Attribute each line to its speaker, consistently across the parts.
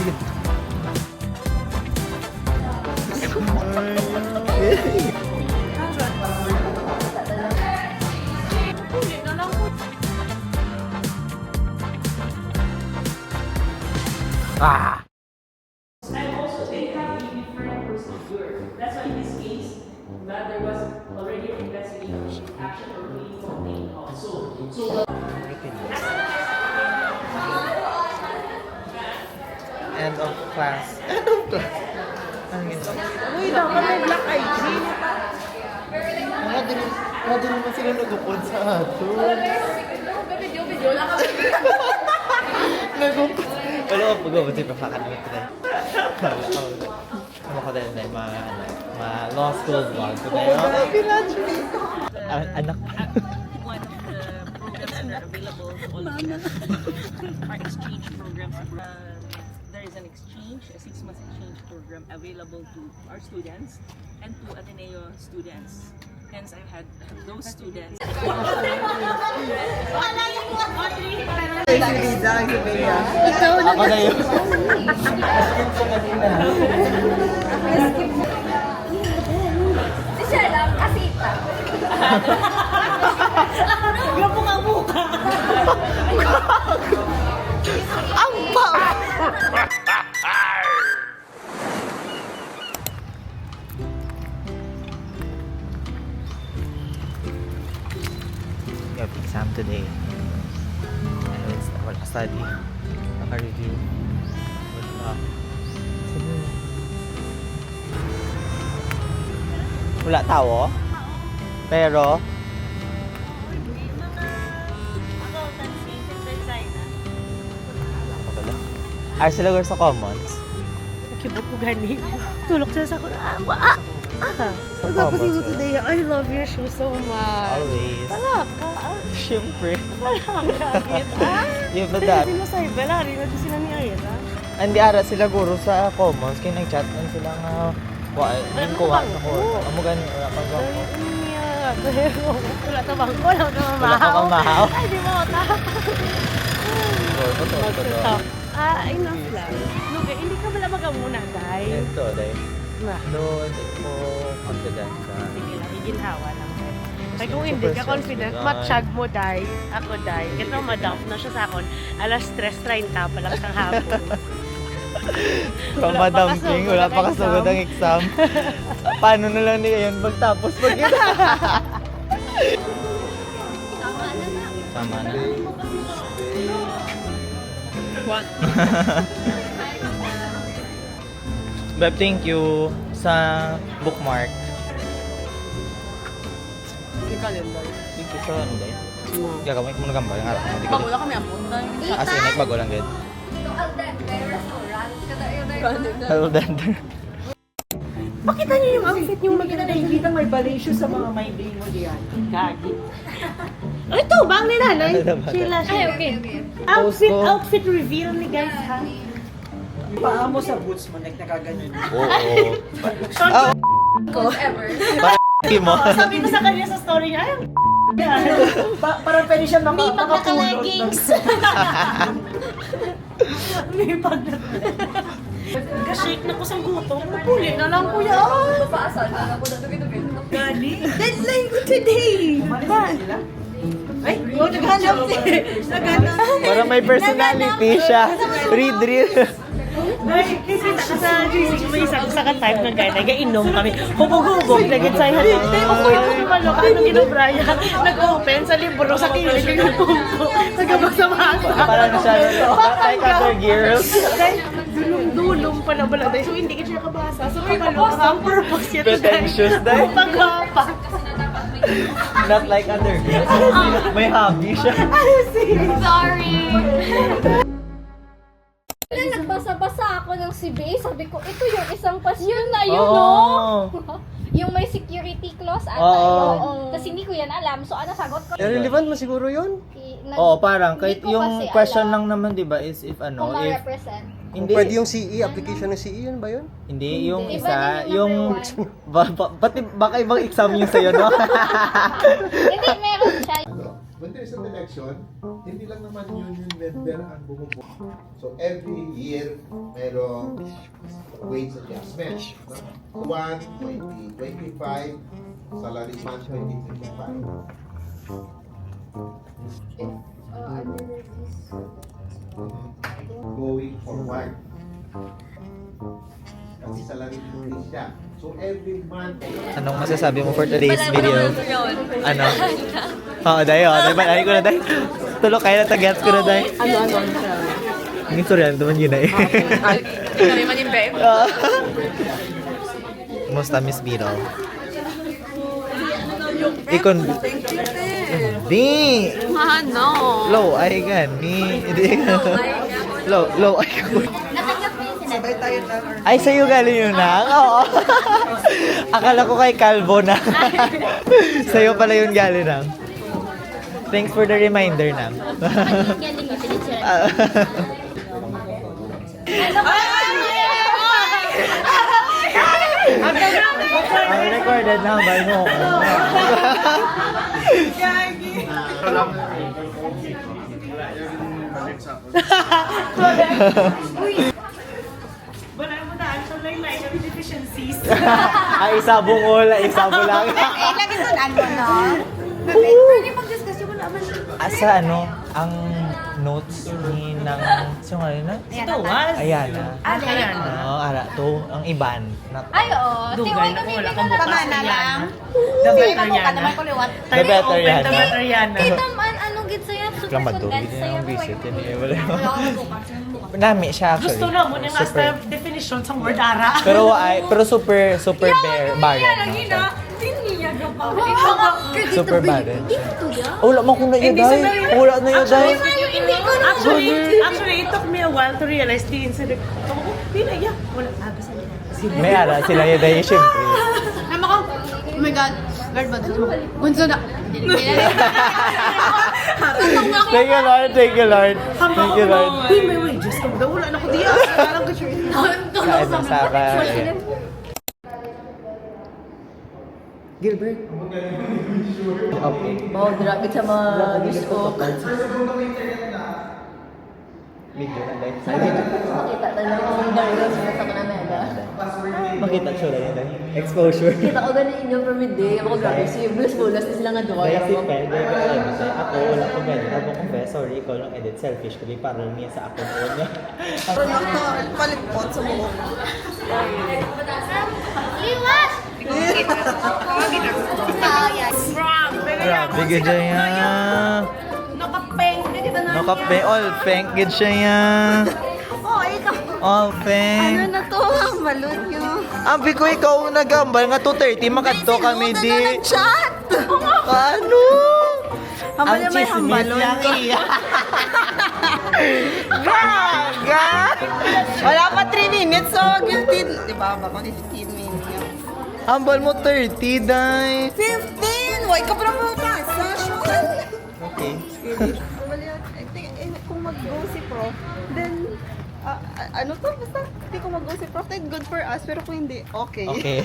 Speaker 1: sige. Ah!
Speaker 2: And also they have a different procedure. That's why in this case, that there was already an investigation action or plea contained also. So
Speaker 1: End of class. End of class. Ano yun?
Speaker 3: Uy, dapat may black ID.
Speaker 1: Mga din naman sila nagupod sa ato.
Speaker 3: Video lang kami.
Speaker 1: Nagupod. Wala ko pag-upod sa papakanamit ko dahil. Ano ko dahil na law school vlog ko dahil. Oh, pinatchery. Anak.
Speaker 2: one of the programs that are available to all of us are exchange programs. There is an exchange, a 6-month exchange program available to our students and to Ateneo students. Hence, I've had those students.
Speaker 1: Ako na yun.
Speaker 3: Siya lang, kasita. Grabe nga mukha. Ang ba?
Speaker 1: We have exam today. And it's wala study. Naka-review. Wala tao. Pero ay sila sa commons.
Speaker 3: Kibot ko gani. Tulok siya sa ako. Tapos yung today, I love your shoes so much.
Speaker 1: Always.
Speaker 3: Wala ka.
Speaker 1: Siyempre.
Speaker 3: Wala ka.
Speaker 1: Yung ba dati?
Speaker 3: Sino sa iba? Lari na sila ni Ayla.
Speaker 1: Hindi ara sila guro sa commons. Kaya nag-chat man sila nga. Yung kuha sa ko. Amo gani. Wala pa ba?
Speaker 3: Wala ka bang? Wala ka mamahaw.
Speaker 1: Wala ka mamahaw.
Speaker 3: Ay, di mo ta.
Speaker 1: Totoo.
Speaker 3: Enough lang. Luga, hindi ka wala magamuna, day.
Speaker 1: Ito, dahil.
Speaker 3: Na.
Speaker 1: No, hindi ko confident ka.
Speaker 3: Sige lang, iginhawa lang. Kaya kung
Speaker 1: Super
Speaker 3: hindi ka confident,
Speaker 1: stressful,
Speaker 3: matsyag mo, day. Ako, day. Ito, madamp na siya sa akin. Alas 3:30 pa lang sa hapon.
Speaker 1: Pamadamping, wala pa kasugod ang exam. Paano na lang niya yun pagtapos pag yun? Tama na.
Speaker 3: What?
Speaker 1: Beb, thank you sa bookmark.
Speaker 3: Yung calendar.
Speaker 1: Thank you sa ano dahil? Gagamay ko muna gambal yung araw.
Speaker 3: Wala kami apon.
Speaker 1: As in, nagbago lang din. Aldander.
Speaker 3: Pakita niyo yung outfit niyo maganda na hindi may balay sa mga may day mo diyan. Gagi. Ito, bang ni nanay? Sheila, Sheila.
Speaker 4: Okay.
Speaker 3: Outfit reveal ni guys ha.
Speaker 5: Paa mo sa boots mo, nakaganon.
Speaker 1: Oo.
Speaker 4: Whatever.
Speaker 1: mo.
Speaker 3: Sabi ko sa kanya sa story niya, ay,
Speaker 5: Parang pwede siya
Speaker 4: May pag naka-leggings.
Speaker 3: may pag Ka-shake na ko sa gutom. Puli na lang kuya.
Speaker 4: Papaasan na ako na dugi-dugi.
Speaker 3: Gali. Deadline ko today. Ay, naghanap siya.
Speaker 1: Parang may personality siya. Read.
Speaker 3: Ay, kasi sa GC, may isang ka-type ng guy, nag-inom kami. Hubog-hubog, nag-insay halo. Ako yung kumalo, ano ginubraya. Nag-open sa libro, sa kilig ng tungko. Nagabasa masa.
Speaker 1: Parang siya, like other girls.
Speaker 3: Dulong pa na bala. So, hindi ka siya nakabasa. So, kumalo, ang purpose niya.
Speaker 1: Pretentious dahil.
Speaker 3: Pag-hapa.
Speaker 1: Not like other girls. May hobby siya.
Speaker 4: Sorry. Nagbasa-basa ako ng CBA. Sabi ko, ito yung isang pasyon na yun, no? Yung may security clause ata yun. Tapos hindi ko yan alam. So, ano sagot ko?
Speaker 5: Relevant mo siguro yun?
Speaker 1: Oo, parang kahit
Speaker 4: Hindi ko
Speaker 1: yung
Speaker 4: kasi
Speaker 1: question
Speaker 4: alam
Speaker 1: lang naman 'di ba is if
Speaker 4: Kung
Speaker 1: ano, if
Speaker 4: ma-represent.
Speaker 1: hindi
Speaker 5: Pwede yung CE, application ng CE, yun ba yun?
Speaker 1: hindi yung
Speaker 4: Iba
Speaker 1: isa,
Speaker 4: din
Speaker 1: yung
Speaker 4: yung
Speaker 1: pati baka ibang exam yung sa'yo, no?
Speaker 4: Hindi, meron siya.
Speaker 6: when there's an election, hindi lang naman union member ang bumubuo. So every year, merong wage adjustment. No? 2025, salary month 2025. Going forward. Kasi salary increase siya. So every month,
Speaker 1: Anong masasabi mo for today's video? Ano? Oo, dayo. Ay ko na, dayo. Tulog kayo na, tag-gets ko na, dayo.
Speaker 3: Ano siya?
Speaker 1: Ang sorry, ano naman yun, eh.
Speaker 3: Kami man yung babe.
Speaker 1: Kumusta, Miss Beetle? Ikon... Di!
Speaker 3: Ano?
Speaker 1: Low, ay gan. Di. Low, ay gan.
Speaker 4: Natanggap mo yung sinabi.
Speaker 1: Ay, sa'yo galing yun na? Oo. Akala ko kay Calvo na. Sa'yo pala yun galing na. Thanks for the reminder na.
Speaker 4: Galing yung pinitsura.
Speaker 1: Ang recorded na ba mo?
Speaker 3: Wala mo na, actually, like, deficiencies.
Speaker 1: Ay, isabong wala, isabong lang.
Speaker 7: Lagi sa ano, no? Pwede mag-discuss yung wala man.
Speaker 1: Asa ano, ang notes ni ng... Sino nga rin na?
Speaker 3: Ito was.
Speaker 1: Ayana.
Speaker 3: Ayan.
Speaker 1: Oo, ara to. Ang iban.
Speaker 4: Ay, oo.
Speaker 3: Dugay
Speaker 4: Tiwag
Speaker 3: na
Speaker 4: kami
Speaker 3: wala
Speaker 4: na
Speaker 3: kang bukas.
Speaker 7: Tama na lang.
Speaker 3: The
Speaker 7: Sige,
Speaker 3: better
Speaker 7: makuha
Speaker 3: yan.
Speaker 7: naman ko liwat.
Speaker 1: The better yan.
Speaker 3: The better yan.
Speaker 4: Tita man, anong gid sa'yo? Super
Speaker 1: Klamado.
Speaker 4: content
Speaker 1: Hindi
Speaker 4: sa'yo.
Speaker 1: na visit. Yan eh. Wala. Nami siya actually.
Speaker 3: Gusto na mo niyang as
Speaker 1: Super.
Speaker 3: the definition sa word ara.
Speaker 1: Pero super barren. Super barren. Oh, wala man ko na yun,
Speaker 3: Hindi
Speaker 1: day.
Speaker 3: sila-
Speaker 1: Wala na yun, day.
Speaker 3: Actually, it took me a while to realize the incident. Oh, di na, yeah. Wala. Basta
Speaker 1: May ara sila yun, day. Siyempre.
Speaker 7: Nama ko, oh my God. Lord, ba dito? Bunso na.
Speaker 1: Thank you, Lord. Thank you, Lord. Thank you, Lord.
Speaker 3: Uy, may wages ka ba? Wala na ko diya. Parang ko siya.
Speaker 1: Sa Gilbert. Okay.
Speaker 3: Mau grabe sa mga gusto.
Speaker 1: Video na, day.
Speaker 3: Makita na lang kung Darius na sa kanamela.
Speaker 1: Makita siya lang yun, day. Exposure.
Speaker 3: Kita ko ganin inyo per midday. Ako grabe. Si Bruce Bulas na sila nga doon.
Speaker 1: Kaya si Ped, ako wala ko ganyan. Ako confess, sorry, ikaw lang edit. Selfish ko, di parang niya sa ako po niya.
Speaker 7: Palipot sa buhok.
Speaker 4: Liwas!
Speaker 1: Grabe, gid siya yan. Nakapeng, all pink, gid siya yan.
Speaker 7: Oh, ikaw.
Speaker 1: All pink.
Speaker 7: Ano na to? Balot nyo.
Speaker 1: Ambi ko ikaw nagambal nga 2:30 makadto kami di.
Speaker 7: Chat!
Speaker 1: Ano?
Speaker 7: Hambal niya may hambalon ko.
Speaker 1: Gaga!
Speaker 7: Wala pa 3 minutes, so guilty. Diba, baka 15 minutes.
Speaker 1: Ambal mo 30, day.
Speaker 7: 15! Why ka pa naman pasa? Sean!
Speaker 1: Okay.
Speaker 7: I think, kung mag-go si Prof, then, ano to? Basta, hindi ko mag-go si Prof, then good for us. Pero kung hindi, okay.
Speaker 1: Okay.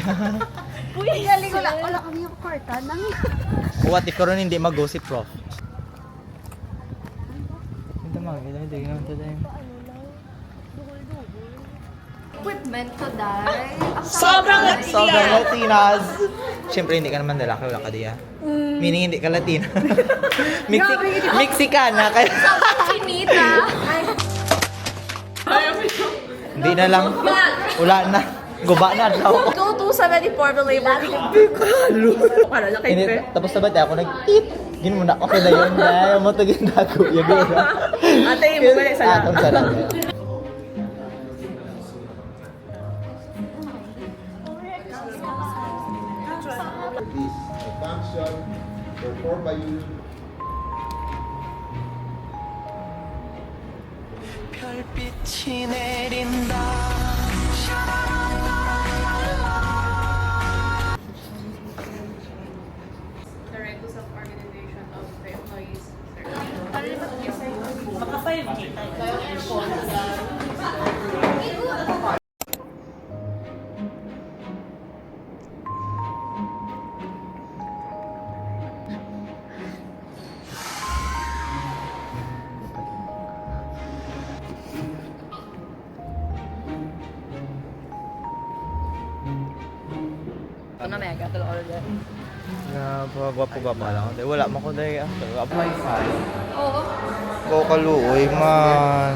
Speaker 7: Uy, galing wala kami yung kwarta nang...
Speaker 1: What if karon hindi mag-go si Prof? Ito hindi naman ito dahil.
Speaker 7: Equipment to die.
Speaker 3: Sobrang
Speaker 1: Sobrang Latinas. Siyempre hindi ka naman lalaki, wala ka diya. Meaning hindi ka Latina. Mexicana. Kaya...
Speaker 4: Finita!
Speaker 1: Hindi na lang. Wala na. Guba na daw.
Speaker 3: 2274 labor. Kala na
Speaker 1: Hindi, tapos na ba tayo ako nag-eat? Gin mo na, okay na yun. Ayaw mo ito gindago. Yagura.
Speaker 3: Ate, mo ba sa lang?
Speaker 1: Atong sarap.
Speaker 6: this function performed by you.
Speaker 1: 별빛이 내린다.
Speaker 8: The Recus of Organization of the Employees.
Speaker 3: Maka 5K tayo. na mega to order.
Speaker 1: Gwapo-gwapo lang. Wala mo ko dahil after. Wi-Fi.
Speaker 4: Oo.
Speaker 1: Go kaluoy man.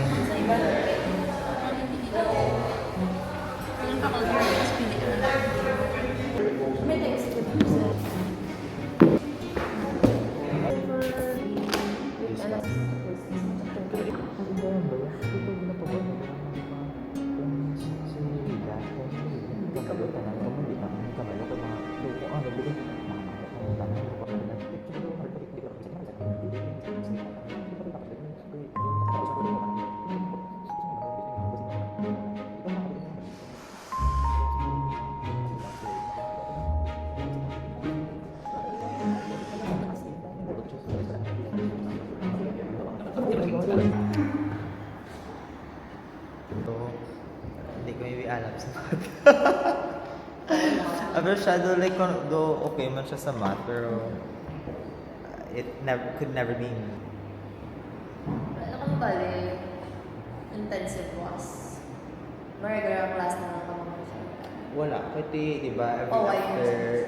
Speaker 1: Ito, hindi ko may alam sa math. Pero shadow like, though okay man siya sa math, pero it could never be me.
Speaker 9: Ano ka bali? Intensive was. Regular class na lang kami siya.
Speaker 1: Wala, pati diba,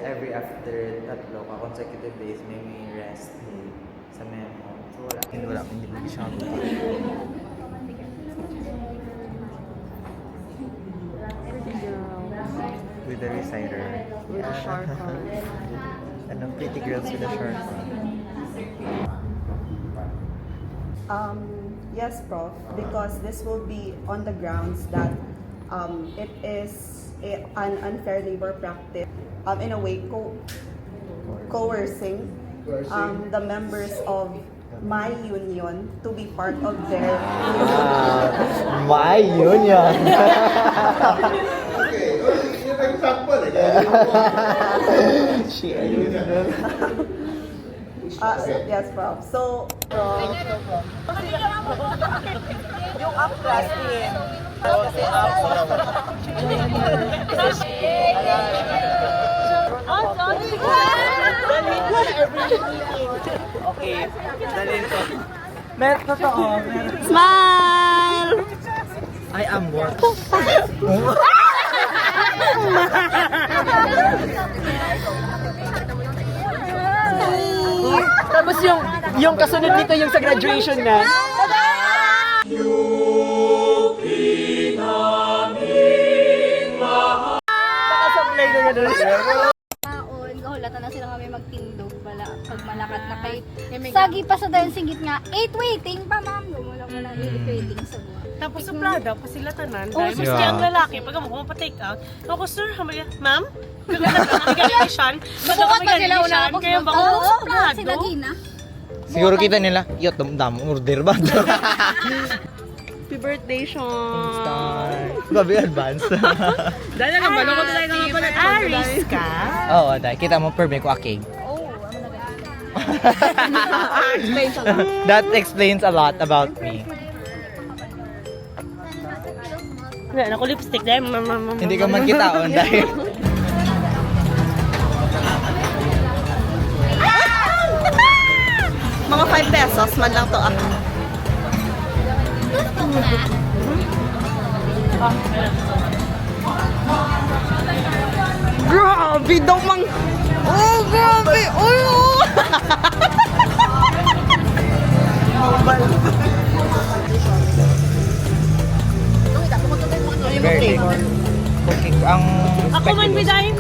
Speaker 1: every after tatlo ka consecutive days, may rest day sa memo. So wala, hindi mo siya with the reciter.
Speaker 7: With a short one.
Speaker 1: And pretty girls with a short one.
Speaker 7: Yes, Prof. Because this will be on the grounds that it is an unfair labor practice. In a way, coercing the members of my union to be part of their
Speaker 1: My union!
Speaker 6: Okay, yun ang example eh.
Speaker 7: Yes, Prof. So,
Speaker 3: Yung up class din. Okay, dalhin ko. Totoo.
Speaker 7: smile!
Speaker 1: I am what?
Speaker 5: Tapos yung kasunod nito yung sa graduation na. Nakasablay na nga doon.
Speaker 4: Maon, gahulatan na sila kami magtindog pala pag malakat na kay sagi pa sa dahil singit nga 8 waiting pa ma'am wala mo lang 8 waiting sa buwan.
Speaker 3: Tapos suplada pa sila tanan.
Speaker 4: Oh,
Speaker 3: Dahil
Speaker 1: yeah.
Speaker 3: maski ang lalaki, pag mo pa-take out, ako, sir, ma'am, kagalisan,
Speaker 4: Bukod pa sila una ako
Speaker 3: kaya baka
Speaker 4: oo
Speaker 3: suplado.
Speaker 4: sila gina.
Speaker 1: Siguro kita nila, yot, dam order ba?
Speaker 7: Happy birthday, Sean!
Speaker 1: Gabi advance.
Speaker 3: Dahil lang, balo ko talaga nga pala. Aris ka?
Speaker 1: Oo, dahil kita mo perme ko akig.
Speaker 4: Oh, ano na
Speaker 1: That explains a lot about me.
Speaker 3: Wala, ako lipstick dahil.
Speaker 1: Hindi ka man kitaon dahil.
Speaker 7: Mga 5 pesos man lang to ako. Grabe daw mang... Oh, grabe! Uy, oh!
Speaker 1: Very cooking. Ang
Speaker 3: Ako man bidahin.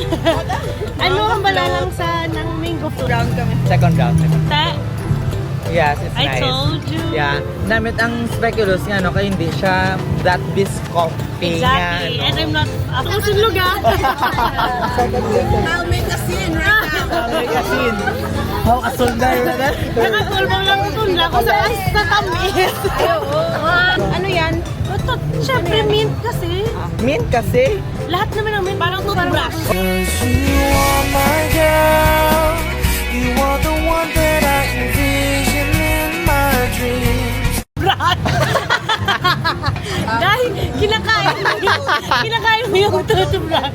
Speaker 3: Ano ang bala lang sa ng mango fruit?
Speaker 7: Round kami.
Speaker 1: second round.
Speaker 3: Ta,
Speaker 1: Yes, it's
Speaker 3: I
Speaker 1: nice.
Speaker 3: told you.
Speaker 1: Yeah. Namit ang speculoos nga, no? Kaya hindi siya that biscoffy
Speaker 3: Exactly.
Speaker 1: nga,
Speaker 3: And
Speaker 1: no?
Speaker 3: I'm not, ako sunlog ah.
Speaker 7: I'll make a scene right now.
Speaker 1: Kasin. How kasulday na na?
Speaker 3: Nakatulbang lang tutulong ako sa tamis.
Speaker 7: Ano yan?
Speaker 3: Ito, syempre mint kasi.
Speaker 1: Mint kasi.
Speaker 3: Lahat naman ng mint. Parang toothbrush. Dahil kinakain mo yung toothbrush.